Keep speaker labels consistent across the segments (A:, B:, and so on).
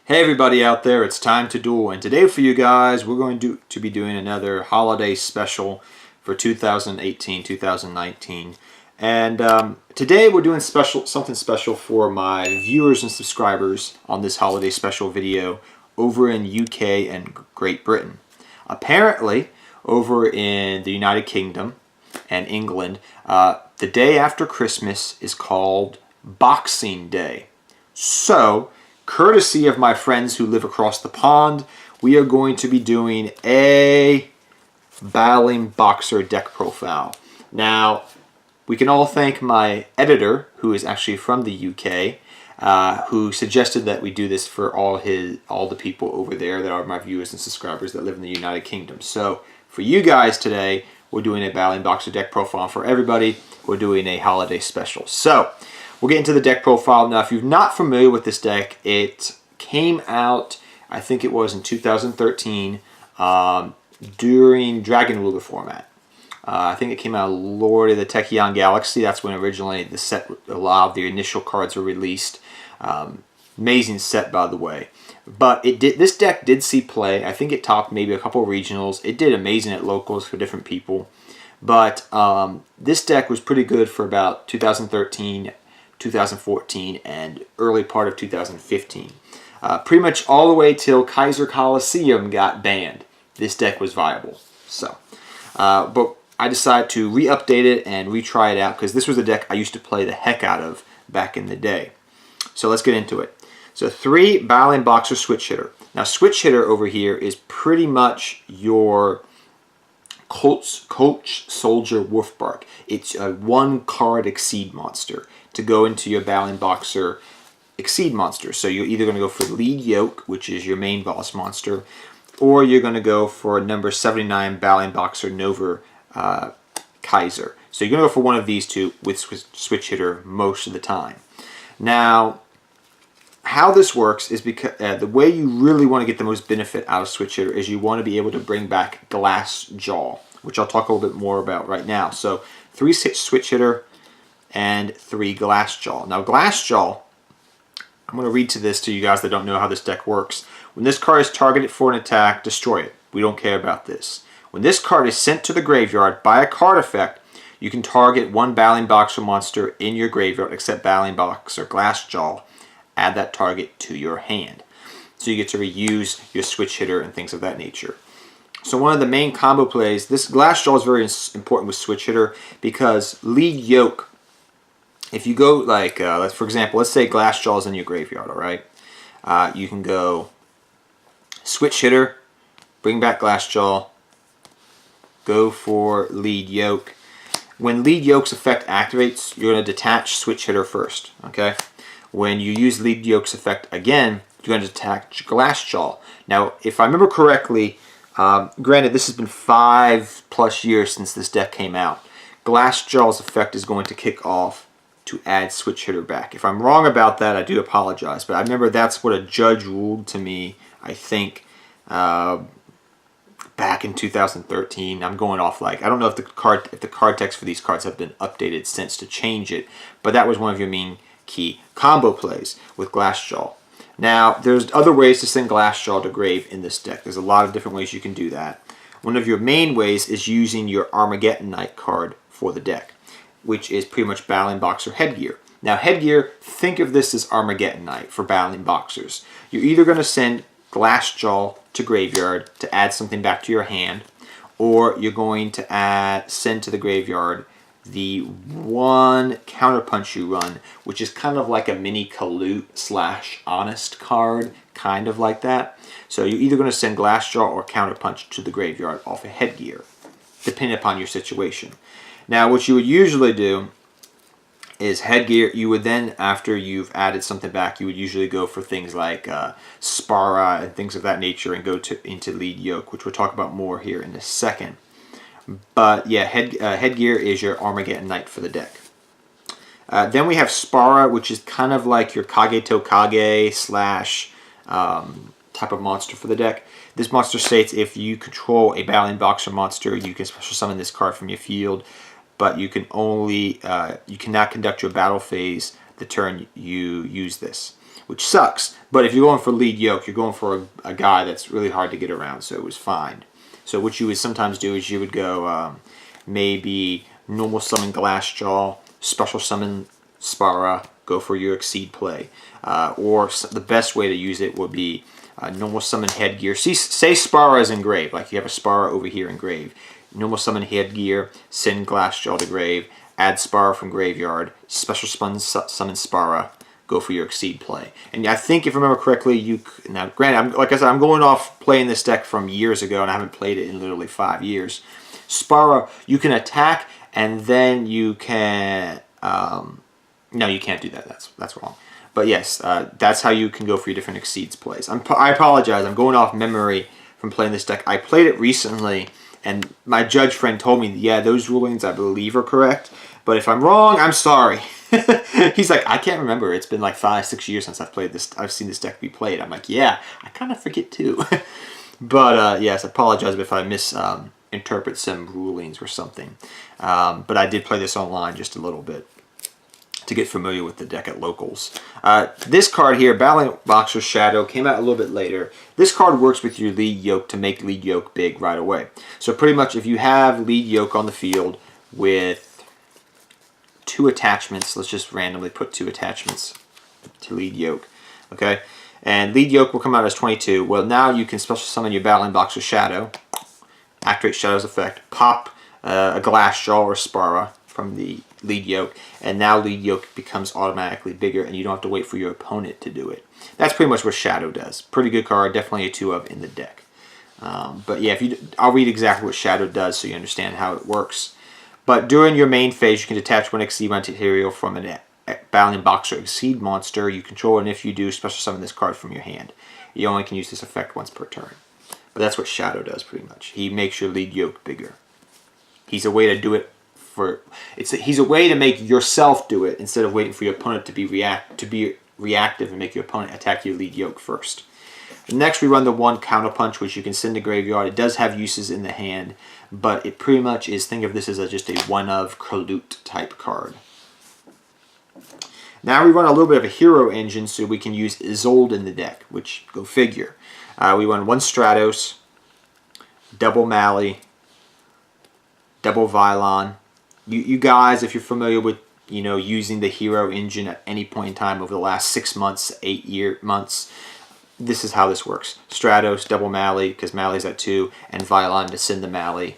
A: Hey everybody out there, it's time to duel, and today for you guys we're going to be doing another holiday special for 2018-2019, and today we're doing something special for my viewers and subscribers on this holiday special video over in UK and Great Britain. Apparently over in the United Kingdom and England, the day after Christmas is called Boxing Day. So courtesy of my friends who live across the pond, we are going to be doing a Battlin boxer deck profile. Now, we can all thank my editor, who is actually from the UK, who suggested that we do this for all the people over there that are my viewers and subscribers that live in the United Kingdom. So, for you guys today, we're doing a Battlin boxer deck profile. For everybody, we're doing a holiday special. So, we'll get into the deck profile. Now, if you're not familiar with this deck, it came out, I think it was in 2013, during Dragon Ruler format. I think it came out Lord of the Tachyon Galaxy. That's when originally the set, a lot of the initial cards were released. Amazing set, by the way. But this deck did see play. I think it topped maybe a couple of regionals. It did amazing at locals for different people. But this deck was pretty good for about 2013, 2014, and early part of 2015. Pretty much all the way till Kaiser Coliseum got banned, this deck was viable. So, but I decided to re-update it and retry it out because this was a deck I used to play the heck out of back in the day. So let's get into it. So 3 Battlin boxer switch hitter. Now switch hitter over here is pretty much your Coach Soldier Wolfbark. It's a 1-card Exceed monster to go into your Battlin boxer Exceed monster. So you're either going to go for Lead Yoke, which is your main boss monster, or you're going to go for number 79 Battlin boxer Nova Kaiser. So you're going to go for one of these two with switch hitter most of the time. Now, how this works is because the way you really want to get the most benefit out of switch hitter is you want to be able to bring back Glass Jaw, which I'll talk a little bit more about right now. So 3 switch hitter and 3 Glass Jaw. Now Glass Jaw, I'm going to read to this to you guys that don't know how this deck works. When this card is targeted for an attack, destroy it. We don't care about this. When this card is sent to the graveyard by a card effect, you can target 1 Battlin boxer monster in your graveyard except Battlin boxer Glass Jaw. Add that target to your hand. So you get to reuse your switch hitter and things of that nature. So one of the main combo plays, this Glass Jaw is very important with switch hitter because Lead Yoke, if you go like, for example, let's say Glass Jaw is in your graveyard, all right? You can go switch hitter, bring back Glass Jaw, go for Lead Yoke. When Lead Yoke's effect activates, you're going to detach switch hitter first, okay? When you use Lead Yoke's effect again, you're going to detach Glass Jaw. Now, if I remember correctly, granted this has been 5+ years since this deck came out, Glass Jaw's effect is going to kick off to add switch hitter back. If I'm wrong about that, I do apologize, but I remember that's what a judge ruled to me, I think, back in 2013. I'm going off like, I don't know if the card text for these cards have been updated since to change it, but that was one of your main key combo plays with Glass Jaw. Now, there's other ways to send Glass Jaw to grave in this deck. There's a lot of different ways you can do that. One of your main ways is using your Armageddon Knight card for the deck, which is pretty much Battlin boxer headgear. Now, headgear, think of this as Armageddon Knight for Battlin boxers. You're either going to send Glass Jaw to graveyard to add something back to your hand, or you're going to send to the graveyard the 1 counterpunch you run, which is kind of like a mini Kalute / Honest card, kind of like that. So you're either going to send Glass Jaw or counterpunch to the graveyard off of headgear, depending upon your situation. Now, what you would usually do is headgear, you would then, after you've added something back, you would usually go for things like Spara and things of that nature and go into Lead Yoke, which we'll talk about more here in a second. But yeah, headgear is your Armageddon Knight for the deck. Then we have Spara, which is kind of like your Kageto Kage / type of monster for the deck. This monster states if you control a Battlin boxer monster, you can special summon this card from your field, but you cannot conduct your battle phase the turn you use this. which sucks. But if you're going for lead yoke, you're going for a guy that's really hard to get around, so it was fine. So what you would sometimes do is you would go maybe normal summon Glassjaw, special summon Spara, go for your Exceed play. Or the best way to use it would be normal summon Headgear. Say Spara is in grave, like you have a Spara over here in grave. Normal summon Headgear, send Glassjaw to grave, add Spara from graveyard, special summon Spara, go for your Exceed play. And I think, if I remember correctly, now granted, like I said, I'm going off playing this deck from years ago, and I haven't played it in literally 5 years. Spara, you can attack, and then you can... no, you can't do that. That's wrong. But yes, that's how you can go for your different Exceeds plays. I apologize. I'm going off memory from playing this deck. I played it recently, and my judge friend told me, yeah, those rulings I believe are correct. But if I'm wrong, I'm sorry. He's like, I can't remember. It's been like 5-6 years since I've seen this deck be played. I'm like, yeah, I kind of forget too. But yes, I apologize if I misinterpret some rulings or something. But I did play this online just a little bit to get familiar with the deck at locals. This card here, Battlin Boxer's Shadow, came out a little bit later. This card works with your lead yoke to make lead yoke big right away. So pretty much if you have lead yoke on the field with 2 attachments, let's just randomly put 2 attachments to lead yoke, okay? And lead yoke will come out as 22. Well, now you can special summon your Battlin Boxer's Shadow, activate Shadow's effect, pop a Glassjaw or Spara from the lead yoke, and now lead yoke becomes automatically bigger, and you don't have to wait for your opponent to do it. That's pretty much what Shadow does. Pretty good card, definitely a 2 of in the deck. But yeah, I'll read exactly what Shadow does so you understand how it works. But during your main phase, you can detach 1 Exceed material from a Battlin Boxer Exceed monster you control, and if you do, special summon this card from your hand. You only can use this effect once per turn. But that's what Shadow does pretty much. He makes your lead yoke bigger. He's a way to do it. He's a way to make yourself do it instead of waiting for your opponent to be reactive and make your opponent attack your lead yoke first. Next, we run the 1 Counterpunch, which you can send to graveyard. It does have uses in the hand, but it pretty much is, think of this as just a one-of Kalute type card. Now we run a little bit of a hero engine, so we can use Isolde in the deck, which, go figure. We run 1 Stratos, double Mally, double Vylon. You guys, if you're familiar with, using the hero engine at any point in time over the last 6 months, 8 months, this is how this works. Stratos, double Mally, because Mally's at 2, and Vylon to send the Mally.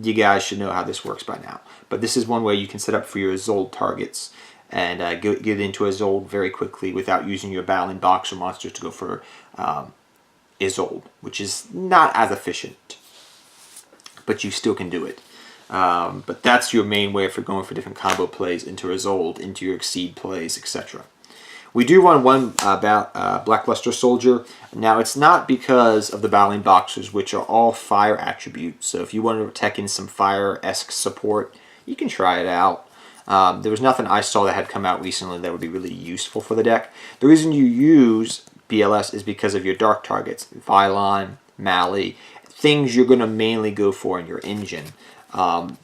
A: You guys should know how this works by now. But this is one way you can set up for your Isolde targets and get into Isolde very quickly without using your Battlin Boxer monsters to go for Isolde, which is not as efficient. But you still can do it. But that's your main way for going for different combo plays into Isolde, into your Exceed plays, etc. We do run 1 Blackluster Soldier. Now, it's not because of the Battlin Boxers, which are all fire attributes. So if you want to tech in some fire-esque support, you can try it out. There was nothing I saw that had come out recently that would be really useful for the deck. The reason you use BLS is because of your dark targets, Vylon, Mally, things you're going to mainly go for in your engine.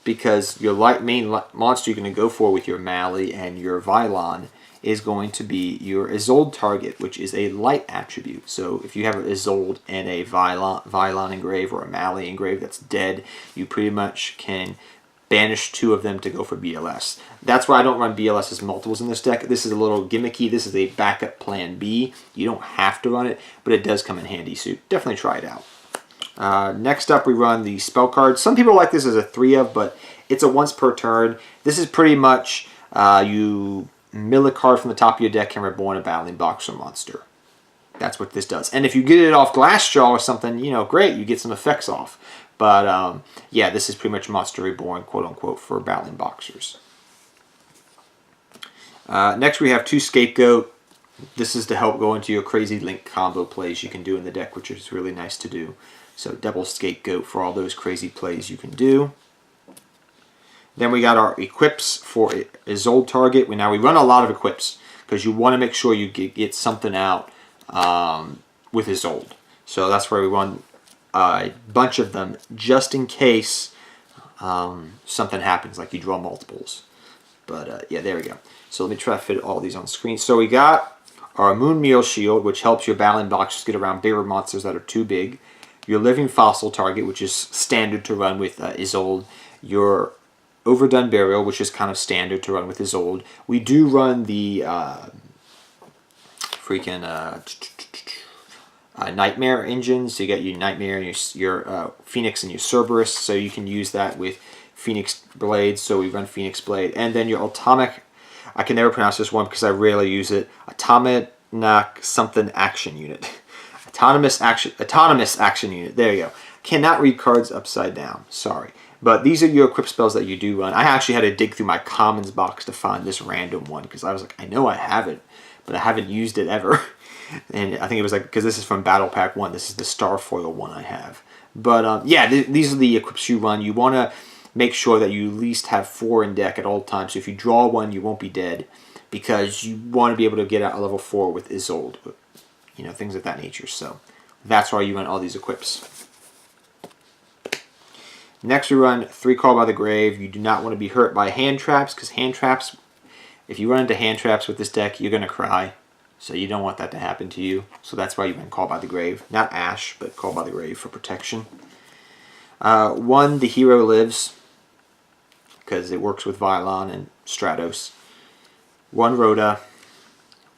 A: Because your main monster you're going to go for with your Mally and your Vylon is going to be your Isolde target, which is a light attribute. So if you have an Isolde and a Vylon engrave or a Mally engrave that's dead, you pretty much can banish 2 of them to go for BLS. That's why I don't run BLS as multiples in this deck. This is a little gimmicky. This is a backup plan B. You don't have to run it, but it does come in handy, so definitely try it out. Next up, we run the spell card. Some people like this as a 3-of, but it's a once per turn. This is pretty much you mill a card from the top of your deck and reborn a Battlin Boxer monster. That's what this does. And if you get it off Glassjaw or something, great, you get some effects off. But yeah, this is pretty much Monster Reborn, quote unquote, for Battlin Boxers. Next, we have 2 Scapegoat. This is to help go into your crazy link combo plays you can do in the deck, which is really nice to do. So double Scapegoat for all those crazy plays you can do. Then we got our equips for Isolde target. Now we run a lot of equips because you want to make sure you get something out with Isolde. So that's where we run a bunch of them just in case something happens, like you draw multiples. But yeah, there we go. So let me try to fit all these on screen. So we got are a Moon Meal Shield, which helps your Battlin boxers get around bigger monsters that are too big. Your Living Fossil Target, which is standard to run with Isolde. Your Overdone Burial, which is kind of standard to run with Isolde. We do run the Nightmare engines. So you got your Nightmare and your Phoenix and your Cerberus, so you can use that with Phoenix Blades. So we run Phoenix Blade, and then your Atomic. I can never pronounce this one because I rarely use it. Atomic something action unit. Autonomous action unit. There you go. Cannot read cards upside down. Sorry. But these are your equip spells that you do run. I actually had to dig through my commons box to find this random one because I was like, I know I have it, but I haven't used it ever. And I think it was like, because this is from Battle Pack 1. This is the Starfoil one I have. But yeah, these are the equips you run. You want to make sure that you at least have 4 in deck at all times. So if you draw one, you won't be dead, because you want to be able to get out a level 4 with Isolde, you know, things of that nature. So that's why you run all these equips. Next, we run 3 Call by the Grave. You do not want to be hurt by hand traps, because hand traps, if you run into hand traps with this deck, you're going to cry. So you don't want that to happen to you. So that's why you run Call by the Grave. Not Ash, but Call by the Grave for protection. 1, the Hero Lives, because it works with Violon and Stratos. 1 Rhoda.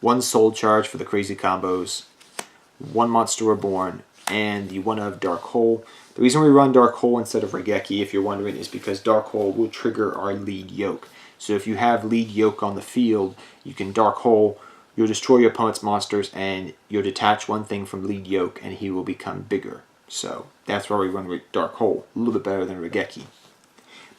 A: 1 Soul Charge for the crazy combos. 1 Monster Reborn. And the 1 of Dark Hole. The reason we run Dark Hole instead of Regeki, if you're wondering, is because Dark Hole will trigger our lead yoke. So if you have lead yoke on the field, you can Dark Hole, you'll destroy your opponent's monsters, and you'll detach one thing from lead yoke, and he will become bigger. So that's why we run Dark Hole. A little bit better than Regeki.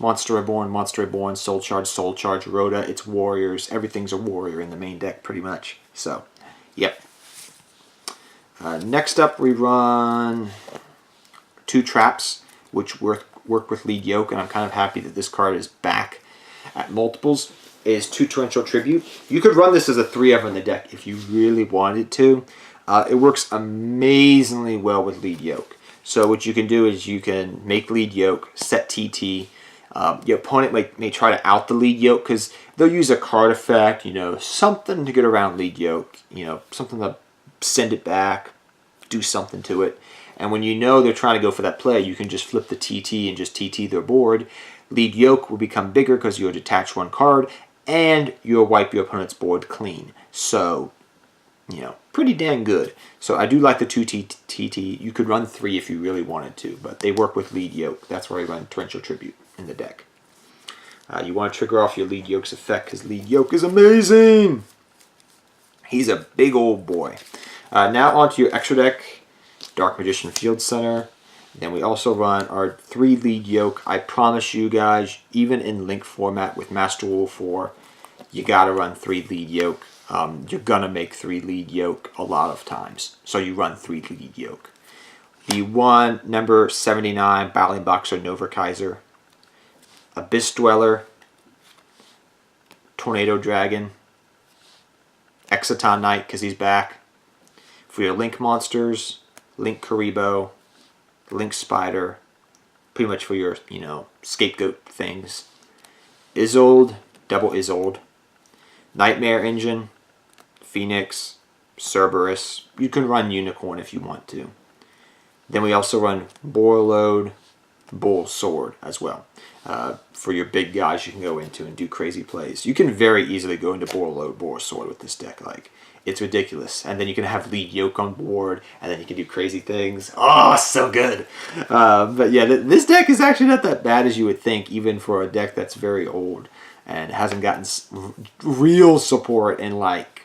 A: Monster Reborn, Soul Charge, Rhoda, it's warriors. Everything's a warrior in the main deck, pretty much. So, yep. Next up, we run 2 Traps, which work with lead yoke, and I'm kind of happy that this card is back at multiples. Is 2 Torrential Tribute. You could run this as a 3-of in the deck if you really wanted to. It works amazingly well with lead yoke. So what you can do is you can make lead yoke, set TT. Your opponent may try to out the lead yoke, because they'll use a card effect, you know, something to get around lead yoke, you know, something to send it back, do something to it. And when you know they're trying to go for that play, you can just flip the TT and just TT their board. Lead yoke will become bigger because you'll detach 1 card, and you'll wipe your opponent's board clean. So, you know, pretty dang good. So I do like the 2 TT. You could run 3 if you really wanted to, but they work with lead yoke. That's why I run Torrential Tribute in the deck. You want to trigger off your lead yoke's effect, because lead yoke is amazing. He's a big old boy. Now onto your extra deck, Dark Magician Field Center. Then we also run our 3 lead yoke. I promise you guys, even in link format with Master Rule 4, you gotta run 3 lead yoke. You're gonna make 3 lead yoke a lot of times, so you run 3 lead yoke. The 1 number 79 Battlin Boxer Nova Kaiser, Abyss Dweller, Tornado Dragon, Exciton Knight, because he's back. For your Link monsters, Link Karibo, Link Spider, pretty much for your, you know, Scapegoat things. Isolde, double Isolde. Nightmare Engine, Phoenix, Cerberus. You can run Unicorn if you want to. Then we also run Borreload, Bull Sword as well. For your big guys you can go into and do crazy plays. You can very easily go into Borreload, Bull Sword with this deck. Like, it's ridiculous. And then you can have lead yoke on board, and then you can do crazy things. Oh, so good. But yeah, this deck is actually not that bad as you would think, even for a deck that's very old and hasn't gotten real support in, like,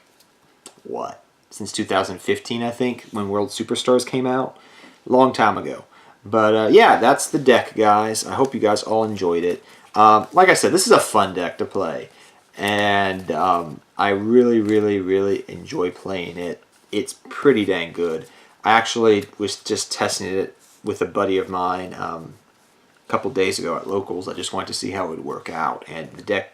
A: what? Since 2015, I think, when World Superstars came out. Long time ago. But yeah, that's the deck, guys. I hope you guys all enjoyed it. Like I said, this is a fun deck to play. And I really, really, really enjoy playing it. It's pretty dang good. I actually was just testing it with a buddy of mine a couple days ago at Locals. I just wanted to see how it would work out. And the deck,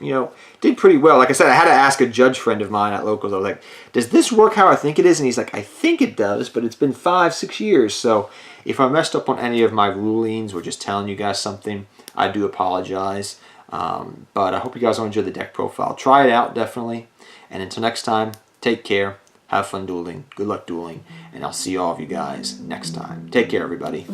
A: you know, did pretty well. Like I said, I had to ask a judge friend of mine at Locals. I was like, does this work how I think it is? And he's like, I think it does, but it's been 5-6 years. So if I messed up on any of my rulings or just telling you guys something, I do apologize. But I hope you guys will enjoy the deck profile. Try it out, definitely. And until next time, Take care. Have fun dueling. Good luck dueling. And I'll see all of you guys next time. Take care, everybody.